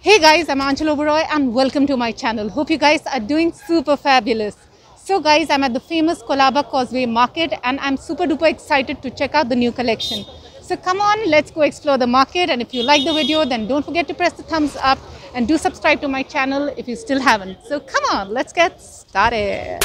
Hey guys, I'm Aanchal Oberoi and welcome to my channel. Hope you guys are doing super fabulous. So guys, I'm at the famous Colaba Causeway Market and I'm super duper excited to check out the new collection. So come on, let's go explore the market, and if you like the video then don't forget to press the thumbs up and do subscribe to my channel if you still haven't. So come on, let's get started.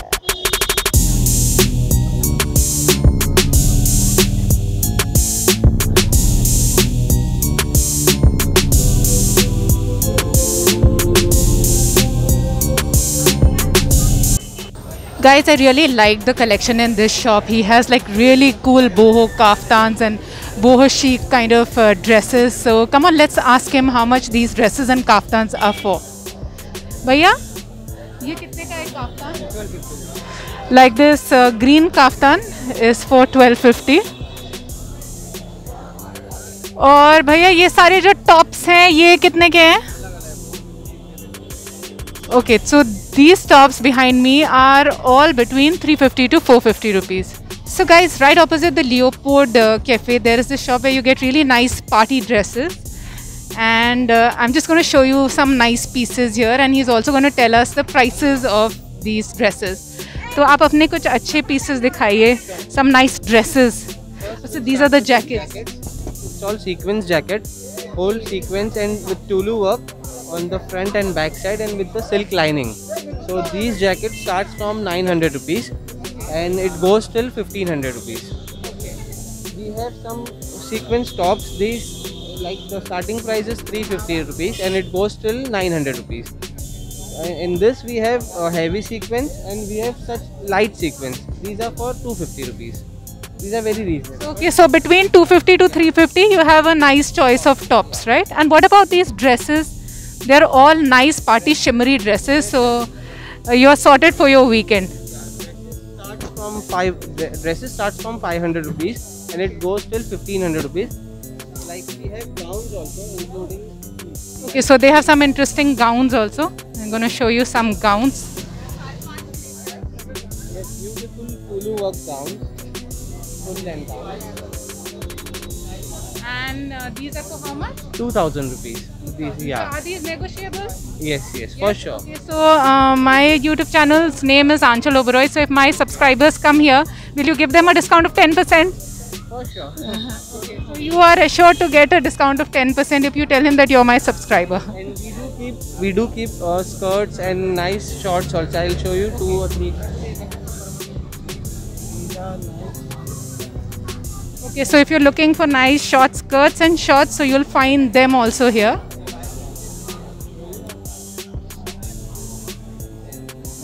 Guys, I really like the collection in this shop. He has like really cool boho kaftans and boho chic kind of dresses. So come on, let's ask him how much these dresses and kaftans are for. Bhaiya, ye kitne ka hai kaftan? 1250. Like this green kaftan is for 1250. और भैया ये सारे जो tops हैं ये कितने के हैं? Okay, so these tops behind me are all between 350 to 450 rupees. So guys, right opposite the Leopold Cafe, there is this shop where you get really nice party dresses. And I'm just going to show you some nice pieces here, and he's also going to tell us the prices of these dresses. So आप अपने कुछ अच्छे pieces दिखाइए, some nice dresses. So these are the jackets. It's all sequence jacket, whole sequence and with Tulu work on the front and back side and with the silk lining. So these jackets starts from 900 rupees and it goes till 1500 rupees. We have some sequence tops. These, like, the starting price is 350 rupees and it goes till 900 rupees. In this we have a heavy sequence and we have such light sequence. These are for 250 rupees. These are very reasonable. Okay, so between 250 to 350 you have a nice choice of tops, right? And what about these dresses? They're all nice party shimmery dresses, so you're sorted for your weekend. Dresses starts from 500 rupees and it goes till 1500 rupees. Like, we have gowns also, including. Okay, so they have some interesting gowns also. I'm going to show you some gowns. We have beautiful Tulu work gowns, full length gowns. And these are for how much? 2000 rupees. These, yeah. So are these negotiable? Yes, for sure. Okay, so my YouTube channel's name is Aanchal Oberoi. So if my subscribers come here, will you give them a discount of 10%? For sure. Okay, so you are assured to get a discount of 10% if you tell him that you're my subscriber. And we do keep skirts and nice shorts also. I'll show you 2 or 3. Okay, so if you're looking for nice short skirts and shorts, so you'll find them also here.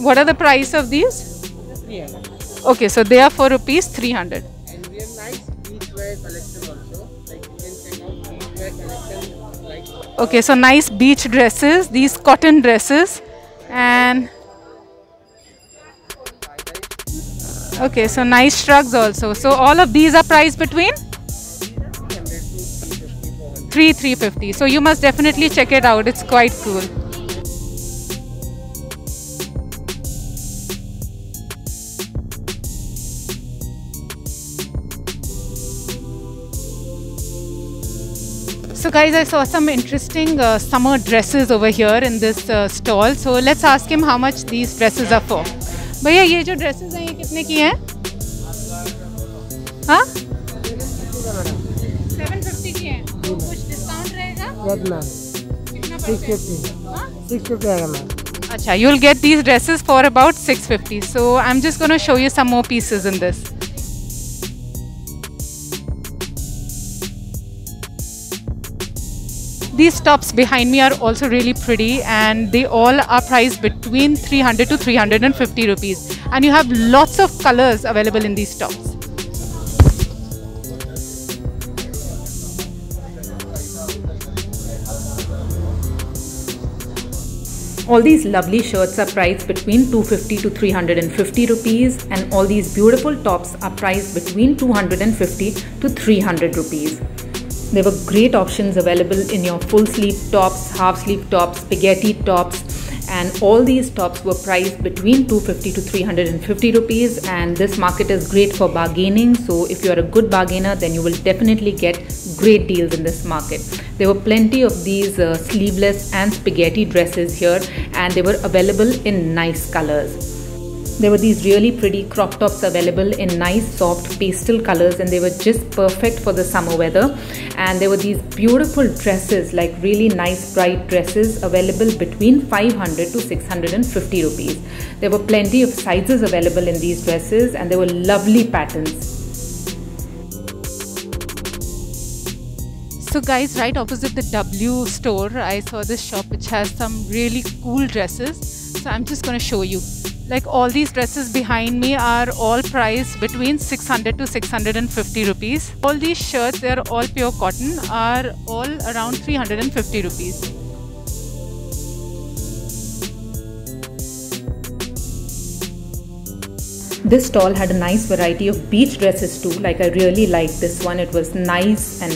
What are the price of these? 300. Okay, so they are for rupees 300. And we have nice beachwear collection also. Like, you can check out beachwear collection. Like, Okay, so nice beach dresses, these cotton dresses, and okay, so nice shrugs also. So all of these are priced between 350. So you must definitely check it out. It's quite cool. So guys, I saw some interesting summer dresses over here in this stall. So let's ask him how much these dresses are for. भैया ये जो dresses हैं ये कितने की हैं? हाँ? 750 की हैं. तो कुछ discount रहेगा? Yes, ma'am. कितना 650. हाँ? 650 आएगा ma'am. अच्छा, you'll get these dresses for about 650. So I'm just going to show you some more pieces in this. These tops behind me are also really pretty, and they all are priced between 300 to 350 rupees. And you have lots of colors available in these tops. All these lovely shirts are priced between 250 to 350 rupees, and all these beautiful tops are priced between 250 to 300 rupees. There were great options available in your full sleeve tops, half sleeve tops, spaghetti tops, and all these tops were priced between 250 to 350 rupees. And this market is great for bargaining, so if you are a good bargainer then you will definitely get great deals in this market. There were plenty of these sleeveless and spaghetti dresses here, and they were available in nice colors. There were these really pretty crop tops available in nice soft pastel colors, and they were just perfect for the summer weather. And there were these beautiful dresses, like really nice bright dresses, available between 500 to 650 rupees. There were plenty of sizes available in these dresses, and there were lovely patterns. So guys, right opposite the W store, I saw this shop which has some really cool dresses. So I'm just going to show you. Like, all these dresses behind me are all priced between 600 to 650 rupees. All these shirts, they are all pure cotton, are all around 350 rupees. This stall had a nice variety of beach dresses too. Like, I really liked this one. It was nice and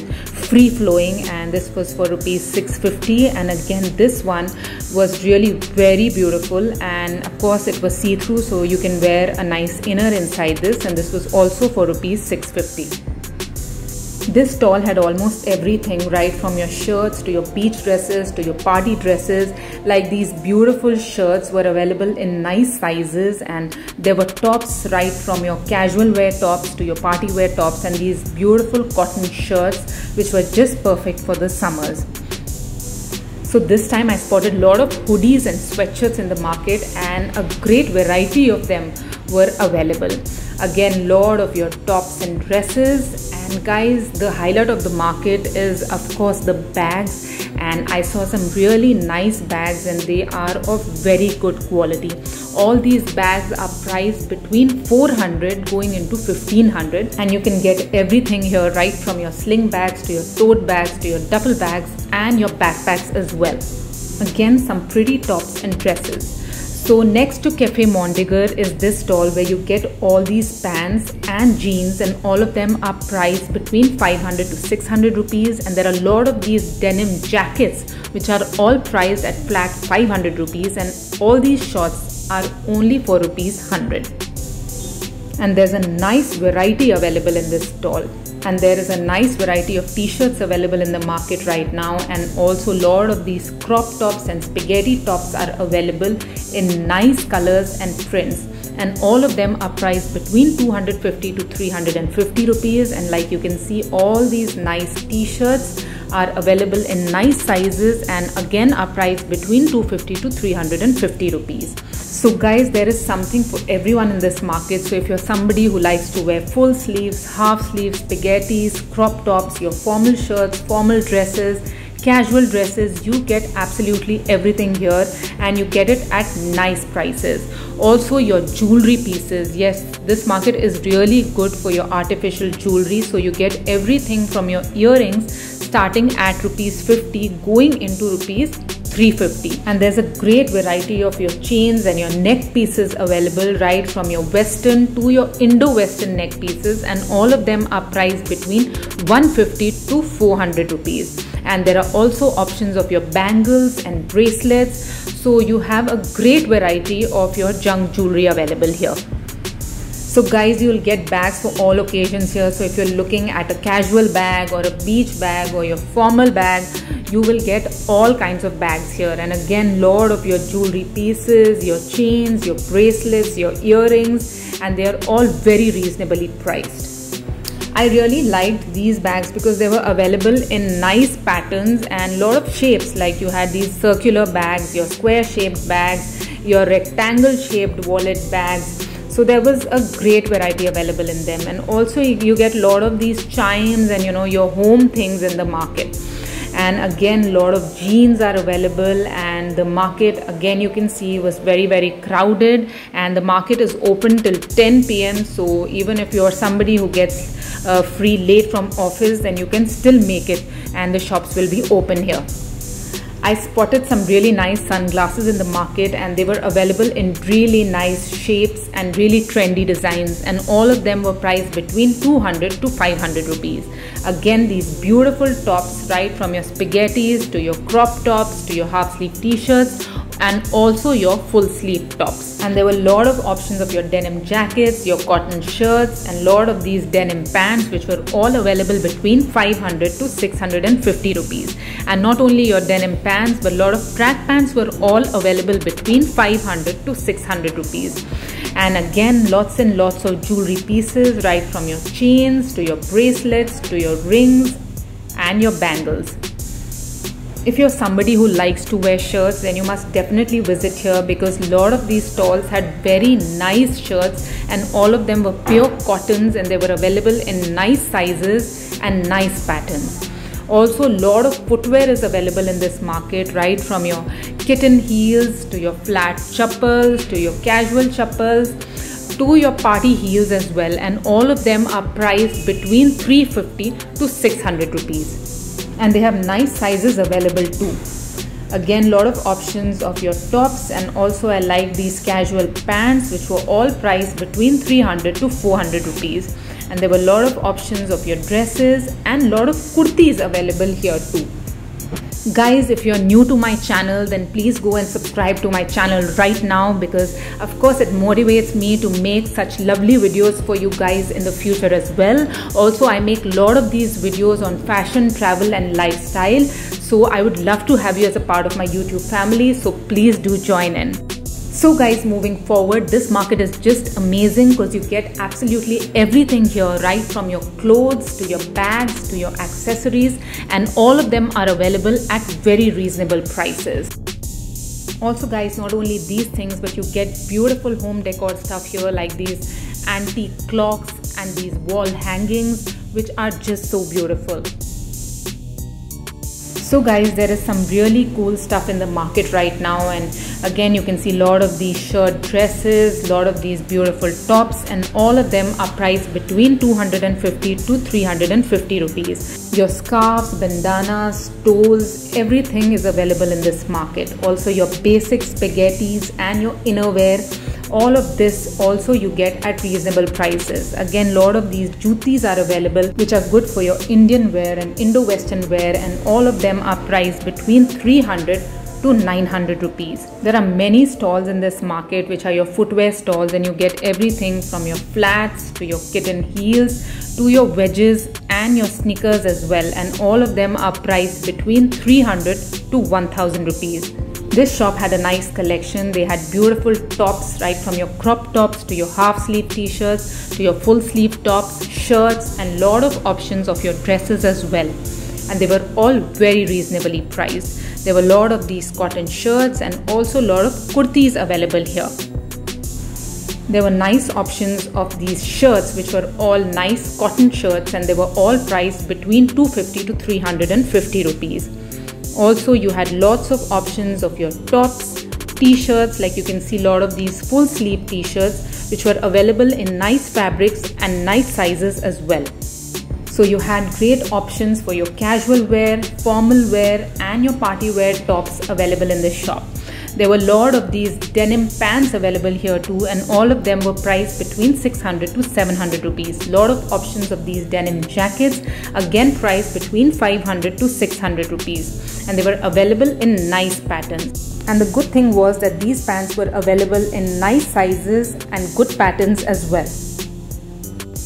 free flowing, and this was for rupees 650. And again, this one was really very beautiful, and of course it was see-through, so you can wear a nice inner inside this, and this was also for rupees 650. This stall had almost everything, right from your shirts to your beach dresses to your party dresses. Like, these beautiful shirts were available in nice sizes, and there were tops right from your casual wear tops to your party wear tops, and these beautiful cotton shirts which were just perfect for the summers. So this time I spotted a lot of hoodies and sweatshirts in the market, and a great variety of them were available. Again, lot of your tops and dresses. And guys, the highlight of the market is of course the bags, and I saw some really nice bags, and they are of very good quality. All these bags are priced between 400 going into 1500, and you can get everything here, right from your sling bags to your tote bags to your duffel bags and your backpacks as well. Again, some pretty tops and dresses. So next to Cafe Mondegar is this stall where you get all these pants and jeans, and all of them are priced between 500 to 600 rupees, and there are a lot of these denim jackets which are all priced at flat 500 rupees, and all these shorts are only for rupees 100. And there's a nice variety available in this stall. And there is a nice variety of t-shirts available in the market right now, and also a lot of these crop tops and spaghetti tops are available in nice colors and prints, and all of them are priced between 250 to 350 rupees. And like you can see, all these nice t-shirts are available in nice sizes, and again are priced between 250 to 350 rupees. So guys, there is something for everyone in this market. So if you're somebody who likes to wear full sleeves, half sleeves, spaghettis, crop tops, your formal shirts, formal dresses, casual dresses, you get absolutely everything here, and you get it at nice prices. Also your jewelry pieces, yes, this market is really good for your artificial jewelry. So you get everything from your earrings starting at rupees 50 going into rupees 350, and there's a great variety of your chains and your neck pieces available, right from your western to your Indo-Western neck pieces, and all of them are priced between 150 to 400 rupees. And there are also options of your bangles and bracelets, so you have a great variety of your junk jewelry available here. So guys, you will get bags for all occasions here. So if you're looking at a casual bag or a beach bag or your formal bag, you will get all kinds of bags here. And again, lot of your jewelry pieces, your chains, your bracelets, your earrings, and they are all very reasonably priced. I really liked these bags because they were available in nice patterns and lot of shapes. Like you had these circular bags, your square shaped bags, your rectangle shaped wallet bags. So there was a great variety available in them, and also you get a lot of these chimes and your home things in the market. And again, a lot of jeans are available, and the market again you can see was very crowded, and the market is open till 10 p.m. So even if you're somebody who gets free late from office, then you can still make it, and the shops will be open here. I spotted some really nice sunglasses in the market, and they were available in really nice shapes and really trendy designs, and all of them were priced between 200 to 500 rupees. Again, these beautiful tops, right from your spaghettis to your crop tops to your half sleeve t-shirts, and also your full sleeve tops. And there were a lot of options of your denim jackets, your cotton shirts, and a lot of these denim pants, which were all available between 500 to 650 rupees. And not only your denim pants, but a lot of track pants were all available between 500 to 600 rupees. And again, lots and lots of jewelry pieces, right from your chains to your bracelets to your rings and your bangles. If you're somebody who likes to wear shirts, then you must definitely visit here, because a lot of these stalls had very nice shirts and all of them were pure cottons, and they were available in nice sizes and nice patterns. Also, a lot of footwear is available in this market, right from your kitten heels to your flat chappals to your casual chappals to your party heels as well, and all of them are priced between 350 to 600 rupees. And they have nice sizes available too. Again, lot of options of your tops, and also I like these casual pants, which were all priced between 300 to 400 rupees. And there were a lot of options of your dresses and lot of kurtis available here too. Guys, if you're new to my channel, then please go and subscribe to my channel right now, because of course it motivates me to make such lovely videos for you guys in the future as well. Also, I make a lot of these videos on fashion, travel and lifestyle, so I would love to have you as a part of my YouTube family, so please do join in. So guys, moving forward, this market is just amazing because you get absolutely everything here, right from your clothes to your bags to your accessories, and all of them are available at very reasonable prices. Also guys, not only these things, but you get beautiful home decor stuff here, like these antique clocks and these wall hangings, which are just so beautiful. So guys, there is some really cool stuff in the market right now, and again you can see a lot of these shirt dresses, a lot of these beautiful tops, and all of them are priced between 250 to 350 rupees. Your scarves, bandanas, stoles, everything is available in this market. Also your basic spaghettis and your innerwear, all of this also you get at reasonable prices. Again, a lot of these jutis are available, which are good for your Indian wear and Indo-Western wear, and all of them are priced between 300 to 900 rupees. There are many stalls in this market which are your footwear stalls, and you get everything from your flats to your kitten heels to your wedges and your sneakers as well, and all of them are priced between 300 to 1000 rupees. This shop had a nice collection. They had beautiful tops, right from your crop tops to your half sleeve t-shirts to your full sleeve tops, shirts, and lot of options of your dresses as well. And they were all very reasonably priced. There were a lot of these cotton shirts and also a lot of kurtis available here. There were nice options of these shirts, which were all nice cotton shirts, and they were all priced between 250 to 350 rupees. Also, you had lots of options of your tops, t-shirts, like you can see a lot of these full sleeve t-shirts, which were available in nice fabrics and nice sizes as well. So you had great options for your casual wear, formal wear, and your party wear tops available in this shop. There were a lot of these denim pants available here too, and all of them were priced between 600 to 700 rupees. Lot of options of these denim jackets, again priced between 500 to 600 rupees, and they were available in nice patterns. And the good thing was that these pants were available in nice sizes and good patterns as well.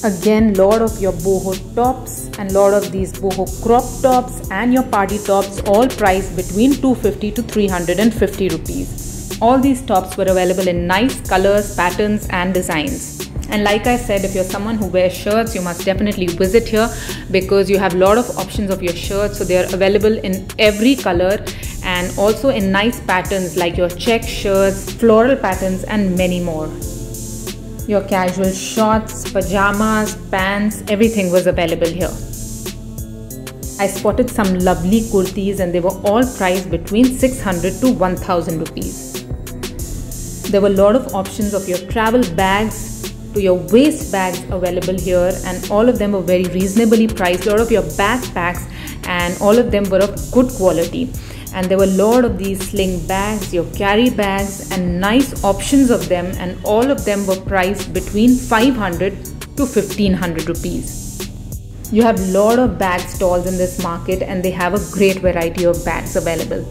Again, lot of your boho tops and lot of these boho crop tops and your party tops, all priced between 250 to 350 rupees. All these tops were available in nice colors, patterns and designs. And like I said, if you're someone who wears shirts, you must definitely visit here, because you have a lot of options of your shirts. So they are available in every color and also in nice patterns like your check shirts, floral patterns and many more. Your casual shorts, pajamas, pants, everything was available here. I spotted some lovely kurtis, and they were all priced between 600 to 1000 rupees. There were a lot of options of your travel bags to your waist bags available here, and all of them were very reasonably priced. A lot of your backpacks, and all of them were of good quality. And there were a lot of these sling bags, your carry bags, and nice options of them, and all of them were priced between 500 to 1500 rupees. You have a lot of bag stalls in this market, and they have a great variety of bags available.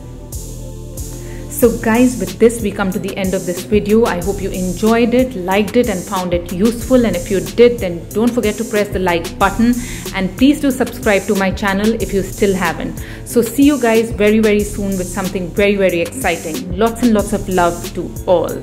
So guys, with this we come to the end of this video. I hope you enjoyed it, liked it and found it useful, and if you did, then don't forget to press the like button, and please do subscribe to my channel if you still haven't. So see you guys very soon with something very exciting. Lots and lots of love to all.